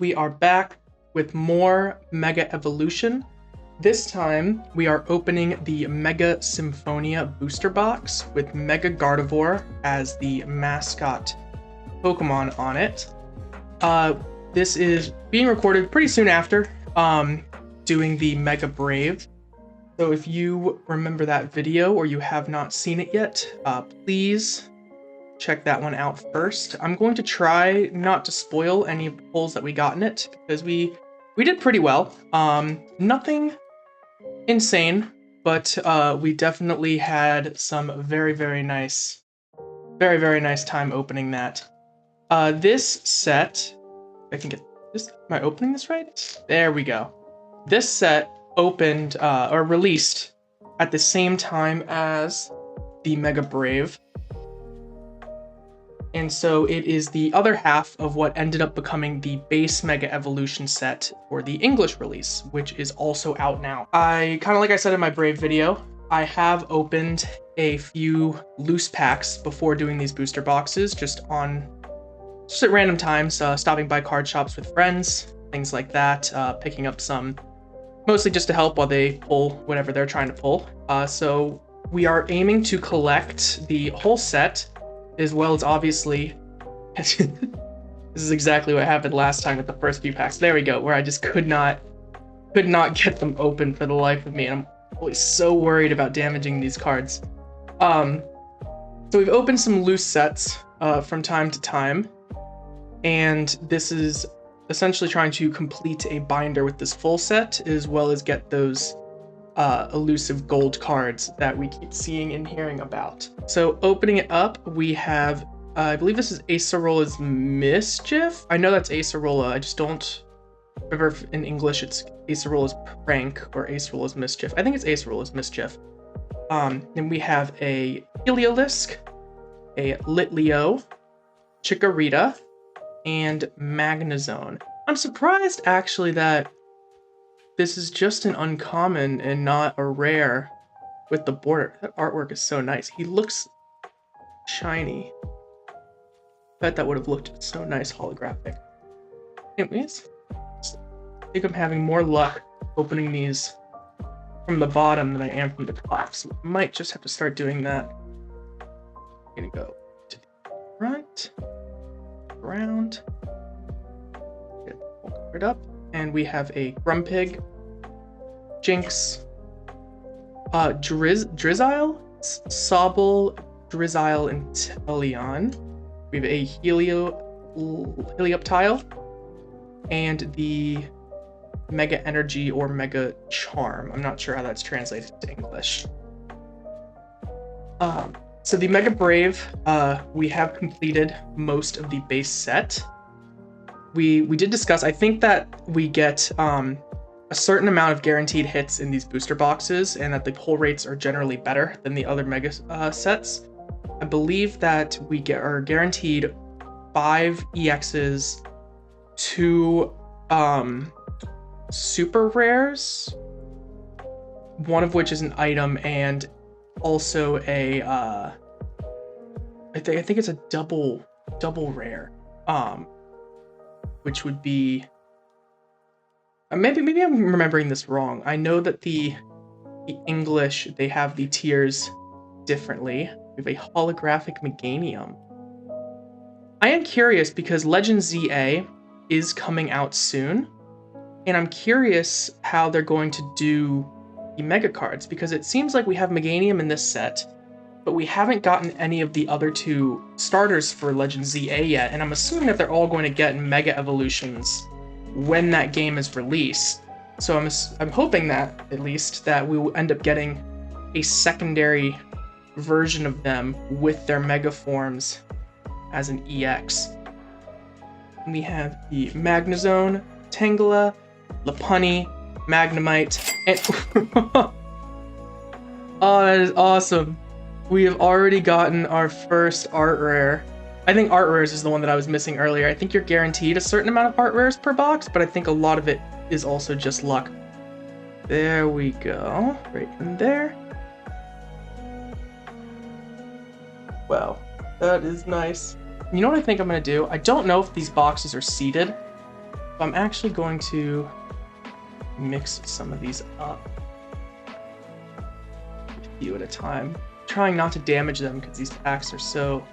we are back with more Mega Evolution. This time, we are opening the Mega Symphonia booster box with Mega Gardevoir as the mascot Pokemon on it. This is being recorded pretty soon after doing the Mega Brave. So if you remember that video or you have not seen it yet, please check that one out first. I'm going to try not to spoil any of the pulls that we got in it because we did pretty well. Nothing insane, but we definitely had some very nice time opening that. This set, I can get this. Am I opening this right? There we go. This set opened or released at the same time as the Mega Brave. And so it is the other half of what ended up becoming the base Mega Evolution set for the English release, which is also out now. Kind of like I said in my Brave video, I have opened a few loose packs before doing these booster boxes, just at random times, stopping by card shops with friends, things like that, picking up some, mostly just to help while they pull whatever they're trying to pull. So we are aiming to collect the whole set, as well as obviously, this is exactly what happened last time with the first few packs. There we go, where I just could not get them open for the life of me, and I'm always so worried about damaging these cards. So we've opened some loose sets from time to time, and this is essentially trying to complete a binder with this full set, as well as get those elusive gold cards that we keep seeing and hearing about. So opening it up, we have, I believe this is Acerola's Mischief. I know that's Acerola, I just don't remember if in English it's Acerola's Prank or Acerola's Mischief. I think it's Acerola's Mischief. Then we have a Heliolisk, a Litleo, Chikorita, and Magnezone. I'm surprised actually that this is just an uncommon and not a rare with the border. That artwork is so nice. He looks shiny. Bet that would have looked so nice holographic. Anyways, I think I'm having more luck opening these from the bottom than I am from the top, so I might just have to start doing that. I'm gonna go to the front, around, get it up. And we have a Grumpig, Jinx, Drizzile, Sobble, Drizzile, and Teleon. We have a Helioptile, and the Mega Energy or Mega Charm. I'm not sure how that's translated to English. So the Mega Brave, we have completed most of the base set. We did discuss, I think that we get a certain amount of guaranteed hits in these booster boxes, and that the pull rates are generally better than the other Mega sets. I believe that we are guaranteed 5 EXs, 2 super rares, one of which is an item, and also a I think it's a double rare. Which would be maybe I'm remembering this wrong. I know that the English, they have the tiers differently. We have a holographic Meganium. I am curious because Legend ZA is coming out soon, and I'm curious how they're going to do the Mega cards, because it seems like we have Meganium in this set, but we haven't gotten any of the other 2 starters for Legend ZA yet, and I'm assuming that they're all going to get Mega Evolutions when that game is released. So I'm hoping that, at least, that we will end up getting a secondary version of them with their Mega forms as an EX. And we have the Magnezone, Tangela, Lopunny, Magnemite, and oh, that is awesome. We have already gotten our first art rare. I think art rares is the one that I was missing earlier. I think you're guaranteed a certain amount of art rares per box, but I think a lot of it is also just luck. There we go, right in there. Wow, that is nice. You know what I think I'm gonna do? I don't know if these boxes are seeded, I'm actually going to mix some of these up, a few at a time, trying not to damage them because these packs are so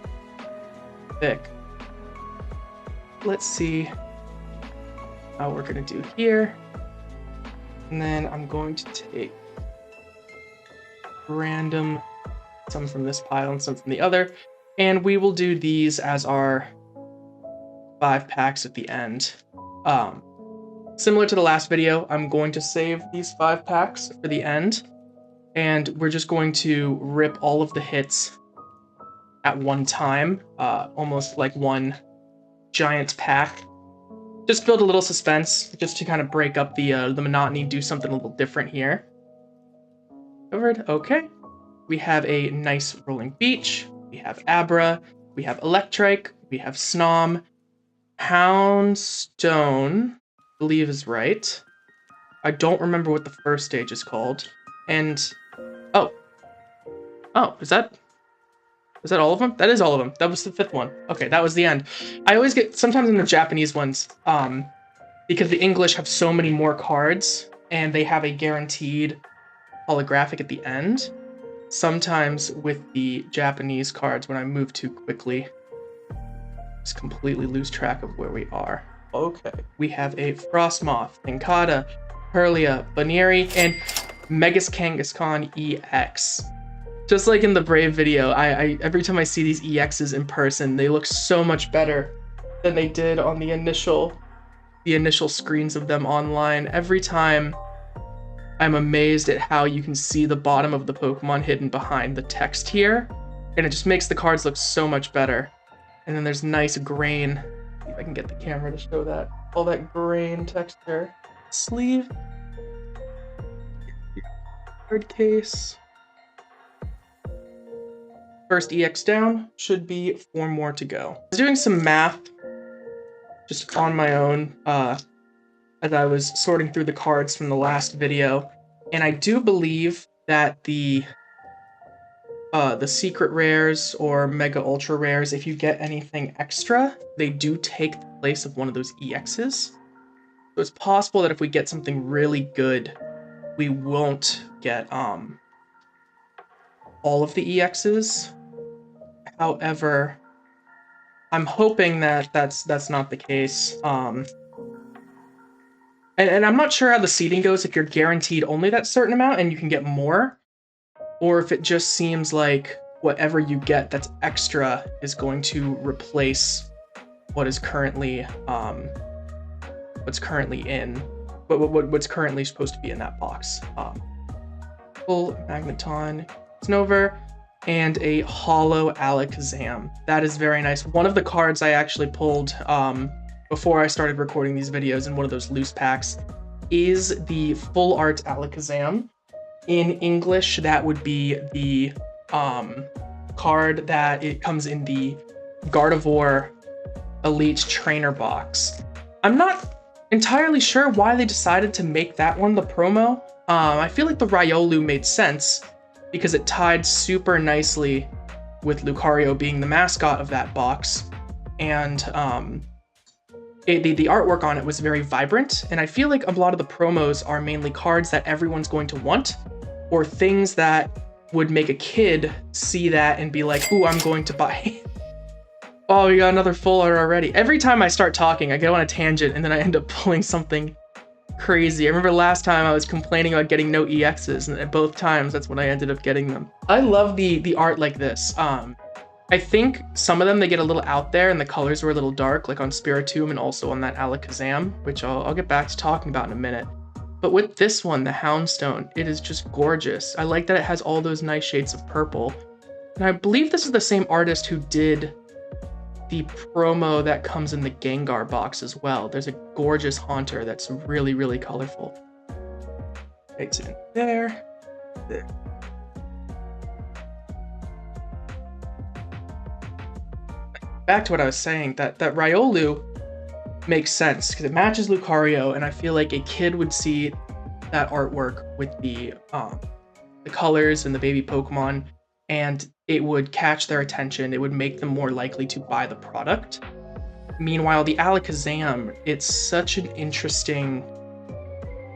thick. Let's see how we're gonna do here. And then I'm going to take random, some from this pile and some from the other, and we will do these as our 5 packs at the end. Similar to the last video, I'm going to save these 5 packs for the end, and we're just going to rip all of the hits at one time, almost like one giant pack. Just build a little suspense, just to kind of break up the monotony, do something a little different here. Covered, okay. We have a nice rolling beach, we have Abra, we have Electrike, we have Snom, Houndstone, I believe is right. I don't remember what the first stage is called. And, oh, is that all of them? That is all of them. That was the 5th one. Okay, that was the end. I always get, sometimes in the Japanese ones, because the English have so many more cards, and they have a guaranteed holographic at the end. Sometimes with the Japanese cards, when I move too quickly, just completely lose track of where we are. Okay, we have a Frostmoth, Pincata, Herlia, Baneri, and Megas Kangaskhan EX. Just like in the Brave video, I every time I see these EXs in person, they look so much better than they did on the initial screens of them online. Every time I'm amazed at how you can see the bottom of the Pokemon hidden behind the text here, and it just makes the cards look so much better. And then there's nice grain. See if I can get the camera to show that. All that grain texture. Sleeve. Card case. First EX down, should be 4 more to go. I was doing some math just on my own as I was sorting through the cards from the last video, and I do believe that the secret rares or mega ultra rares, if you get anything extra, they do take the place of one of those EXs. So it's possible that if we get something really good, we won't get all of the EXs. However, I'm hoping that that's not the case. And I'm not sure how the seeding goes, if you're guaranteed only that certain amount and you can get more, or if it just seems like whatever you get that's extra is going to replace what is currently what's currently supposed to be in that box. Full Magneton, Snover, and a Hollow Alakazam. That is very nice. One of the cards I actually pulled before I started recording these videos in one of those loose packs is the Full Art Alakazam. In English, that would be the card that it comes in the Gardevoir Elite Trainer box. I'm not entirely sure why they decided to make that one the promo. I feel like the Riolu made sense because it tied super nicely with Lucario being the mascot of that box, and the artwork on it was very vibrant, and I feel like a lot of the promos are mainly cards that everyone's going to want, or things that would make a kid see that and be like, ooh, I'm going to buy. Oh, we got another full art already. Every time I start talking, I go on a tangent and then I end up pulling something crazy. I remember last time I was complaining about getting no EXs, and at both times that's when I ended up getting them. I love the art like this. I think some of them, they get a little out there and the colors were a little dark, like on Spiritomb and also on that Alakazam, which I'll get back to talking about in a minute. But with this one, the Houndstone, it is just gorgeous. I like that it has all those nice shades of purple. And I believe this is the same artist who did the promo that comes in the Gengar box as well. There's a gorgeous Haunter that's really, really colorful. It's in there. There. Back to what I was saying, that Riolu makes sense because it matches Lucario, and I feel like a kid would see that artwork with the colors and the baby Pokemon, and it would catch their attention. It would make them more likely to buy the product. Meanwhile, the Alakazam, it's such an interesting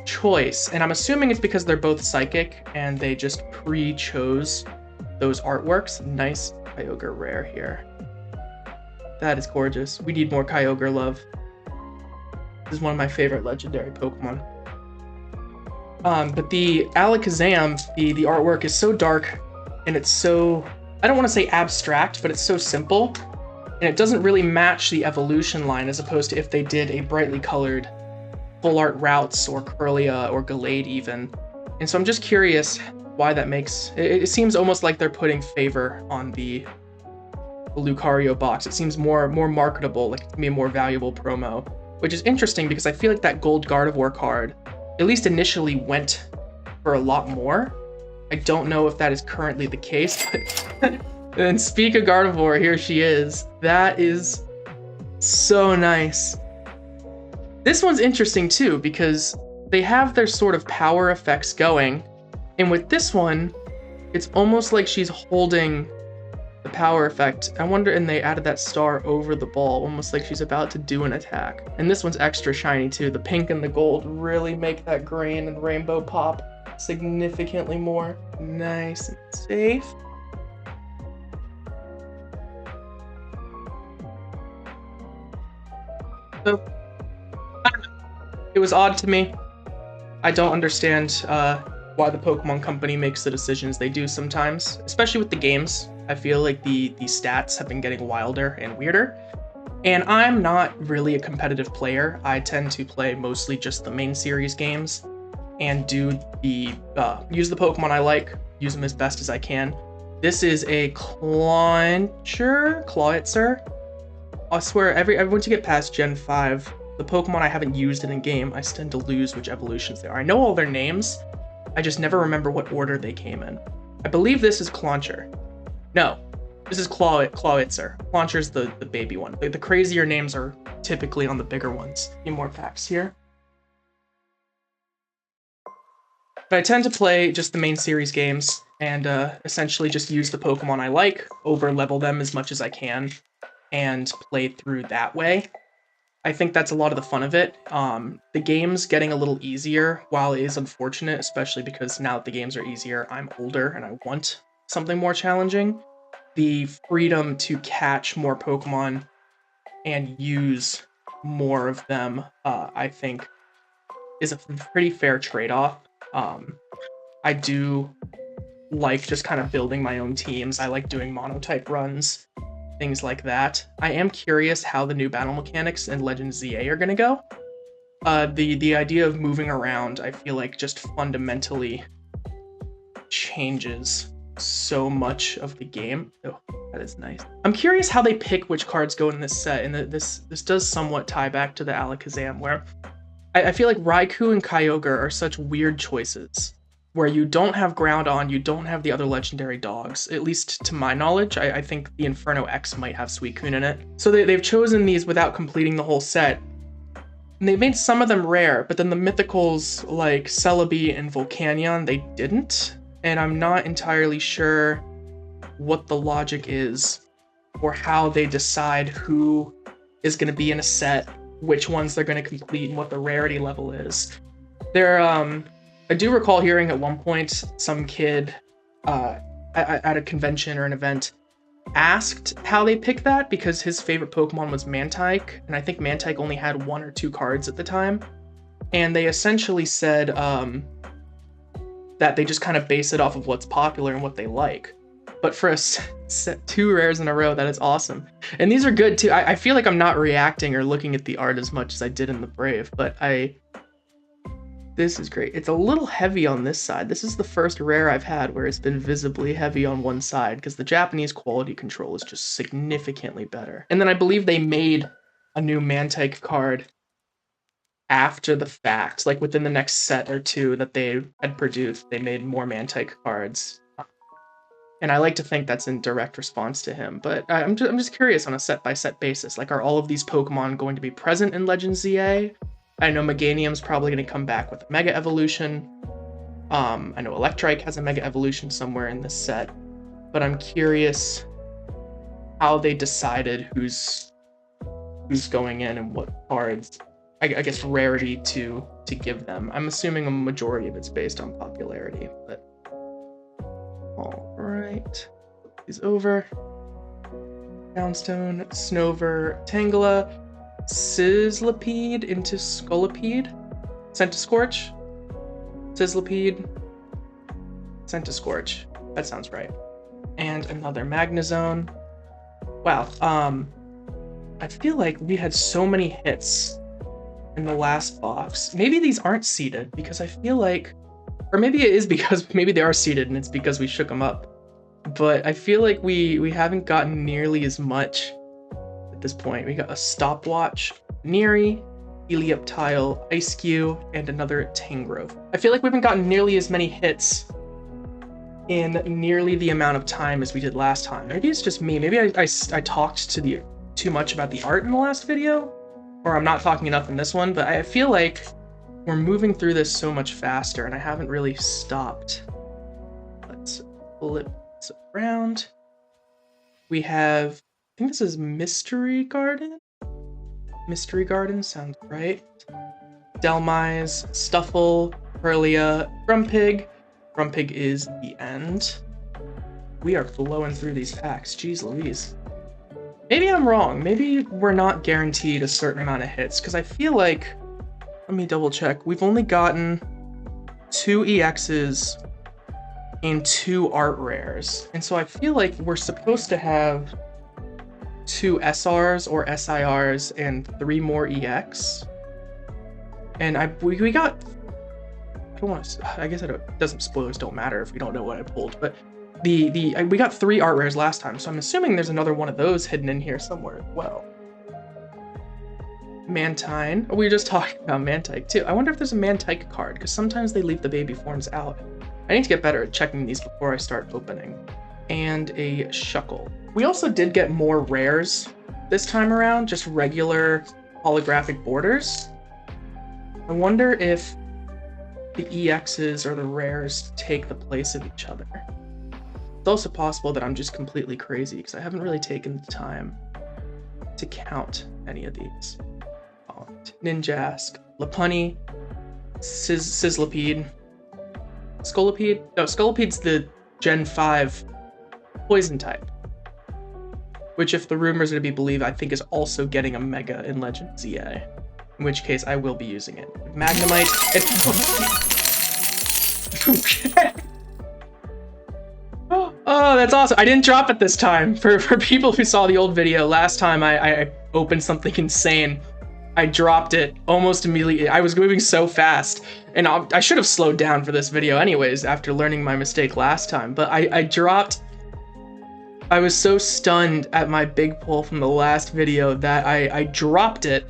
choice, and I'm assuming it's because they're both psychic and they just pre-chose those artworks. Nice Kyogre rare here. That is gorgeous. We need more Kyogre love. This is one of my favorite legendary Pokemon. But the Alakazam, the artwork is so dark, and it's so, I don't want to say abstract, but it's so simple, and it doesn't really match the evolution line, as opposed to if they did a brightly colored full art Routes or Corellia or Gallade even. And so I'm just curious why that makes, it seems almost like they're putting favor on the Lucario box. It seems more marketable, like it can be a more valuable promo, which is interesting because I feel like that gold Gardevoir card, at least initially, went for a lot more. I don't know if that is currently the case, but and speak of Gardevoir, here she is. That is so nice. This one's interesting too, because they have their sort of power effects going, and with this one, it's almost like she's holding the power effect. I wonder, and they added that star over the ball, almost like she's about to do an attack. And this one's extra shiny too. The pink and the gold really make that green and rainbow pop significantly more. Nice and safe. So, I don't know. It was odd to me. I don't understand why the Pokemon Company makes the decisions they do sometimes, especially with the games. I feel like the stats have been getting wilder and weirder. And I'm not really a competitive player. I tend to play mostly just the main series games and do the use the Pokemon I like, use them as best as I can. This is a Clawitzer. I swear, once you get past Gen 5, the Pokemon I haven't used in a game, I tend to lose which evolutions they are. I know all their names, I just never remember what order they came in. I believe this is Clauncher. No, this is Clawitzer. Clauncher's the baby one. The crazier names are typically on the bigger ones. A few more packs here. But I tend to play just the main series games and essentially just use the Pokemon I like, over level them as much as I can, and play through that way. I think that's a lot of the fun of it. The game's getting a little easier, while it is unfortunate, especially because now that the games are easier, I'm older and I want something more challenging. The freedom to catch more Pokemon and use more of them, I think, is a pretty fair trade-off. I do like just kind of building my own teams. I like doing monotype runs, things like that. I am curious how the new battle mechanics in Legends ZA are going to go. The idea of moving around, I feel like, just fundamentally changes so much of the game. Oh, that is nice. I'm curious how they pick which cards go in this set, and this does somewhat tie back to the Alakazam, where I feel like Raikou and Kyogre are such weird choices, where you don't have Groudon, you don't have the other legendary dogs. At least to my knowledge, I think the Inferno X might have Suicune in it. So they've chosen these without completing the whole set. And they made some of them rare, but then the mythicals like Celebi and Volcanion, they didn't. And I'm not entirely sure what the logic is, or how they decide who is going to be in a set, which ones they're going to complete, and what the rarity level is. I do recall hearing at one point some kid at a convention or an event asked how they picked that, because his favorite Pokemon was Mantike, and I think Mantike only had 1 or 2 cards at the time. And they essentially said that they just kind of base it off of what's popular and what they like. But for a set 2 rares in a row, that is awesome. And these are good too. I feel like I'm not reacting or looking at the art as much as I did in the Brave, but this is great. It's a little heavy on this side. This is the first rare I've had where it's been visibly heavy on one side, because the Japanese quality control is just significantly better. And then I believe they made a new Mantike card after the fact, like within the next set or 2 that they had produced, they made more Mantike cards. And I like to think that's in direct response to him, but I'm just curious on a set-by-set basis. Like, are all of these Pokemon going to be present in Legends ZA? I know Meganium's probably going to come back with a Mega Evolution. I know Electrike has a Mega Evolution somewhere in this set, but I'm curious how they decided who's who's going in and what cards, I guess, rarity to give them. I'm assuming a majority of it's based on popularity, but all right. He's over. Downstone, Snover, Tangela, Sizzlipede into Scolipede, Centiskorch, Sizzlipede, Centiskorch. That sounds right. And another Magnezone. Wow. I feel like we had so many hits in the last box. Maybe these aren't seeded because I feel like, or maybe it is because maybe they are seeded and it's because we shook them up. But I feel like we haven't gotten nearly as much at this point. We got a Stopwatch, Neary, Helioptile, Ice-Q, and another Tangrowth. I feel like we haven't gotten nearly as many hits in nearly the amount of time as we did last time. Maybe it's just me. Maybe I talked to too much about the art in the last video, or I'm not talking enough in this one, but I feel like we're moving through this so much faster and I haven't really stopped. Let's flip this around. We have, I think this is Mystery Garden? Mystery Garden sounds right. Delmise, Stuffle, Perlia, Grumpig. Grumpig is the end. We are blowing through these packs. Jeez Louise. Maybe I'm wrong. Maybe we're not guaranteed a certain amount of hits, because I feel like, let me double check. We've only gotten 2 EXs and 2 art rares. And so I feel like we're supposed to have 2 SRs or SIRs and 3 more EX. And we got, I don't want to, I guess spoilers don't matter if we don't know what I pulled, but we got 3 art rares last time, so I'm assuming there's another one of those hidden in here somewhere as well. Mantine. Oh, we were just talking about Mantike too. I wonder if there's a Mantike card, because sometimes they leave the baby forms out. I need to get better at checking these before I start opening. And a Shuckle. We also did get more rares this time around, just regular holographic borders. I wonder if the EXs or the rares take the place of each other. It's also possible that I'm just completely crazy because I haven't really taken the time to count any of these. Ninjask, Lopunny, Sizzlipede, Scolipede. No, Scolipede's the Gen 5 poison type, which, if the rumors are to be believed, I think is also getting a Mega in Legend ZA, in which case I will be using it. Magnemite. Okay. Oh, that's awesome. I didn't drop it this time. For people who saw the old video, last time I opened something insane. I dropped it almost immediately. I was moving so fast, and I should have slowed down for this video anyways after learning my mistake last time, but I dropped. I was so stunned at my big pull from the last video that I dropped it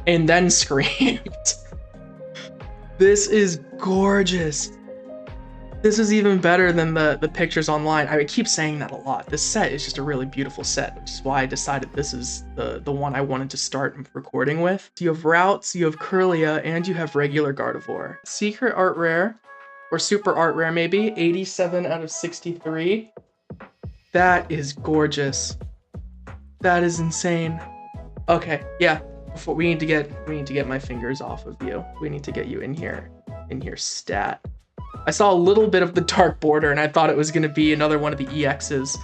and then screamed. This is gorgeous. This is even better than the pictures online. I keep saying that a lot. This set is just a really beautiful set, which is why I decided this is the one I wanted to start recording with. You have Routes, you have Kirlia, and you have regular Gardevoir. Secret Art Rare, or Super Art Rare maybe, 87 out of 63. That is gorgeous. That is insane. Okay, yeah. Before we need to get my fingers off of you. We need to get you in here stat. I saw a little bit of the dark border and I thought it was gonna be another one of the EXs.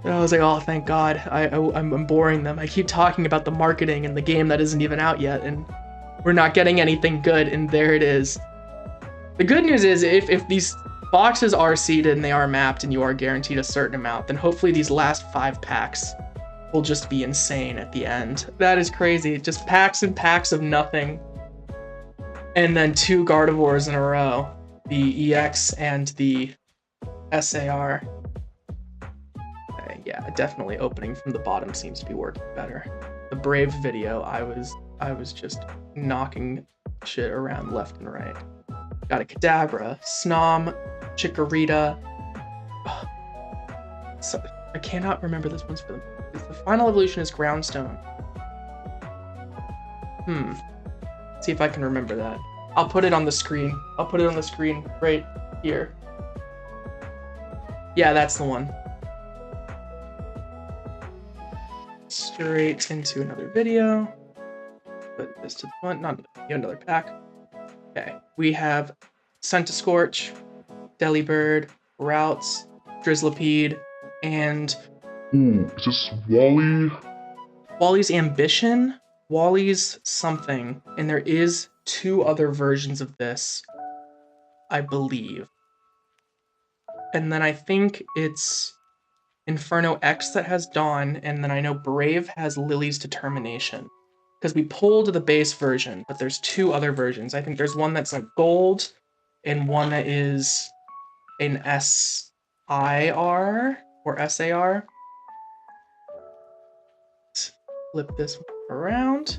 And I was like, oh, thank God. I'm boring them. I keep talking about the marketing and the game that isn't even out yet, and we're not getting anything good, and there it is. The good news is if these boxes are seeded and they are mapped and you are guaranteed a certain amount, then hopefully these last 5 packs will just be insane at the end. That is crazy. Just packs and packs of nothing. And then 2 Gardevoirs in a row. The EX and the SAR. Yeah, definitely opening from the bottom seems to be working better. The Brave video, I was just knocking shit around left and right. Got a Kadabra, Snom, Chikorita. So, I cannot remember this one's for them. The final evolution is Groundstone. See if I can remember that. I'll put it on the screen. I'll put it on the screen right here. Yeah, that's the one. straight into another video. Put this to the front, not another pack. Okay, we have Scentiscorch, Delibird, Routes, Drizzlipede, and Is this Wally? Wally's Ambition, Wally's something, and there is 2 other versions of this, I believe. And then I think it's Inferno X that has Dawn, and then I know Brave has Lily's Determination. Because we pulled the base version, but there's 2 other versions. I think there's one that's like gold, and one that is an SIR or SAR. Let's flip this around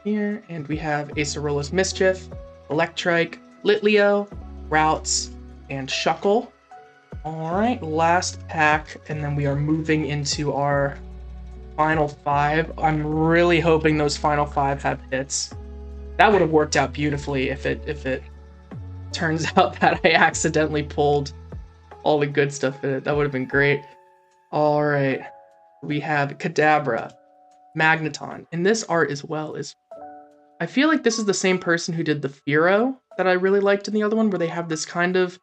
here, and we have Acerola's Mischief, Electrike, Litleo, Routes, and Shuckle. All right, last pack, and then we are moving into our final 5. I'm really hoping those final 5 have hits. That would have worked out beautifully if it turns out that I accidentally pulled all the good stuff in it. That would have been great. All right, we have Kadabra, Magneton, and this art as well is. I feel like this is the same person who did the Fearow that I really liked in the other one, where they have this kind of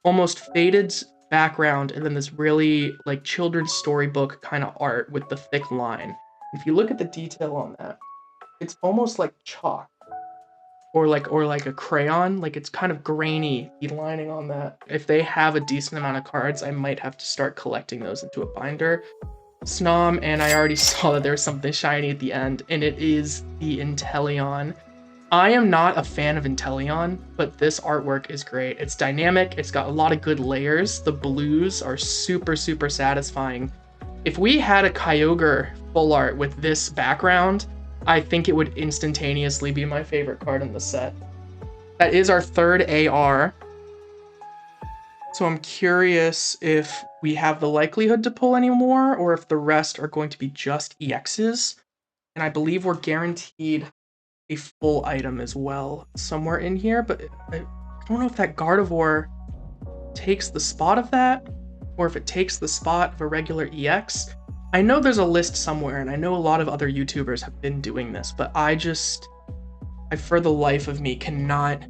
almost faded background and then this really like children's storybook kind of art with the thick line. If you look at the detail on that, it's almost like chalk or like a crayon. Like it's kind of grainy, the lining on that. If they have a decent amount of cards, I might have to start collecting those into a binder. Snom, and I already saw that there's something shiny at the end, and it is the Inteleon. I am not a fan of Inteleon, but this artwork is great. It's dynamic, it's got a lot of good layers. The blues are super, super satisfying. If we had a Kyogre full art with this background, I think it would instantaneously be my favorite card in the set. That is our 3rd AR. So I'm curious if we have the likelihood to pull any more, or if the rest are going to be just EXs. And I believe we're guaranteed a full item as well somewhere in here, but I don't know if that Gardevoir takes the spot of that, or if it takes the spot of a regular EX. I know there's a list somewhere, and I know a lot of other YouTubers have been doing this, but I for the life of me cannot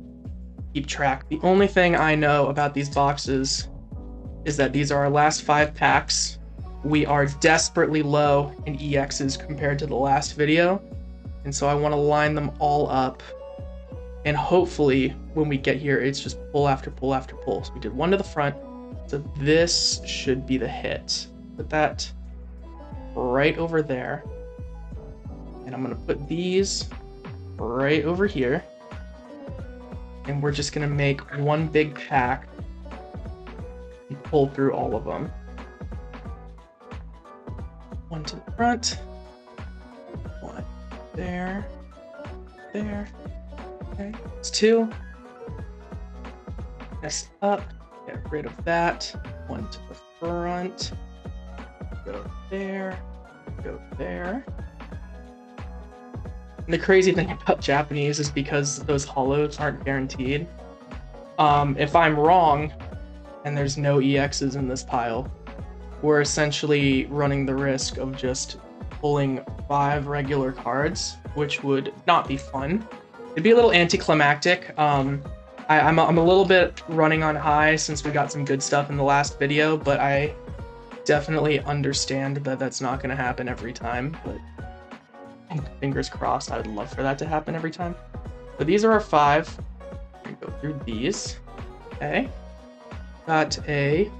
keep track. The only thing I know about these boxes is that these are our last 5 packs. We are desperately low in EXs compared to the last video, and so I want to line them all up, and hopefully when we get here it's just pull after pull after pull. So we did 1 to the front, so this should be the hit. Put that right over there, and I'm gonna put these right over here, and we're just gonna make 1 big pack and pull through all of them. 1 to the front, 1 there, okay, it's 2. Mess up, get rid of that. 1 to the front, go there, go there. And the crazy thing about Japanese is because those holos aren't guaranteed. If I'm wrong and there's no EXs in this pile, we're essentially running the risk of just pulling 5 regular cards, which would not be fun. It'd be a little anticlimactic. I'm a little bit running on high since we got some good stuff in the last video, but I definitely understand that that's not going to happen every time, but fingers crossed. I would love for that to happen every time. But these are our 5. We're gonna go through these. Okay. Got a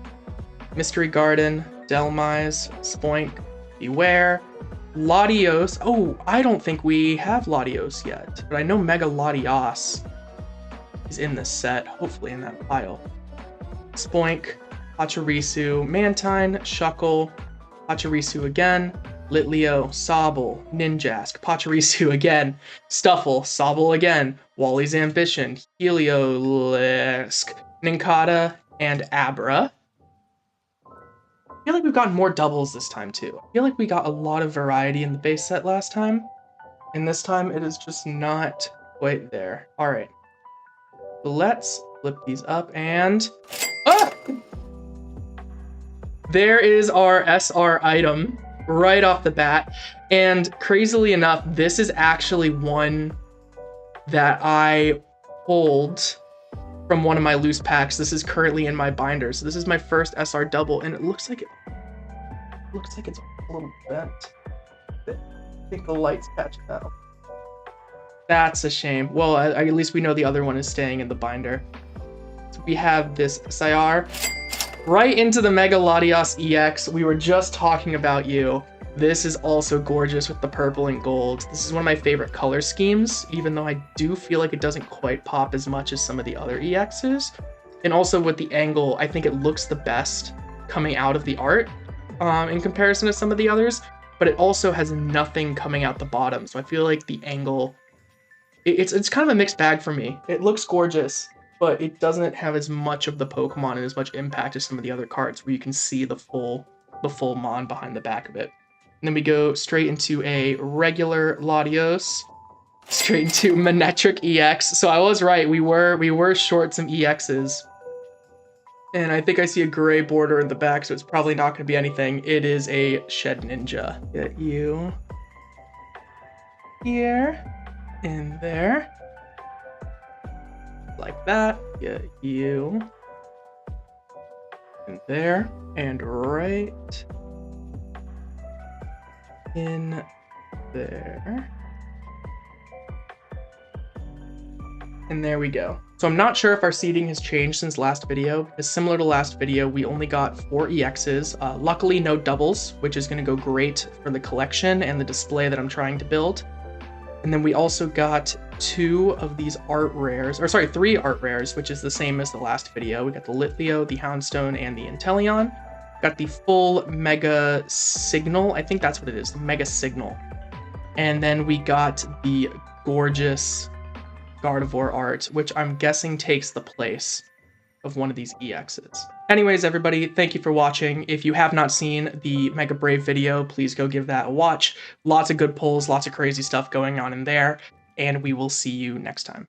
Mystery Garden, Delmise, Spoink, Beware, Latios. Oh, I don't think we have Latios yet, but I know Mega Latios is in this set, hopefully in that pile. Spoink, Pachirisu, Mantine, Shuckle, Pachirisu again, Litleo, Sobble, Ninjask, Pachirisu again, Stuffle, Sobble again, Wally's Ambition, Heliolisk, Nincada, and Abra. I feel like we've gotten more doubles this time too. I feel like we got a lot of variety in the base set last time, and this time it is just not quite there. All right, so let's flip these up and... Ah! There is our SR item right off the bat. And crazily enough, this is actually one that I pulled from one of my loose packs. This is currently in my binder. So this is my first SR double, and it looks like it's a little bent. I think the light's catching that. That's a shame. Well, at least we know the other one is staying in the binder. So we have this SIR right into the Mega Latios EX. We were just talking about you. This is also gorgeous with the purple and gold. This is one of my favorite color schemes, even though I do feel like it doesn't quite pop as much as some of the other EXs. And also with the angle, I think it looks the best coming out of the art in comparison to some of the others, but it also has nothing coming out the bottom. So I feel like the angle, it's kind of a mixed bag for me. It looks gorgeous, but it doesn't have as much of the Pokemon and as much impact as some of the other cards where you can see the full Mon behind the back of it. And then we go straight into a regular Latios, straight into Manectric EX. So I was right, we were short some EXs. And I think I see a gray border in the back, so it's probably not going to be anything. It is a Shed Ninja. Get you here, in there, like that. Get you in there, and right in there. And there we go. So I'm not sure if our seating has changed since last video. Because similar to last video, we only got 4 EXs. Luckily, no doubles, which is going to go great for the collection and the display that I'm trying to build. And then we also got 2 of these art rares, or sorry, 3 art rares, which is the same as the last video. We got the Litleo, the Houndstone, and the Inteleon. Got the full Mega Signal. I think that's what it is, the Mega Signal. And then we got the gorgeous Gardevoir art, which I'm guessing takes the place of one of these EXs. Anyways, everybody, thank you for watching. If you have not seen the Mega Brave video, please go give that a watch. Lots of good pulls, lots of crazy stuff going on in there, and we will see you next time.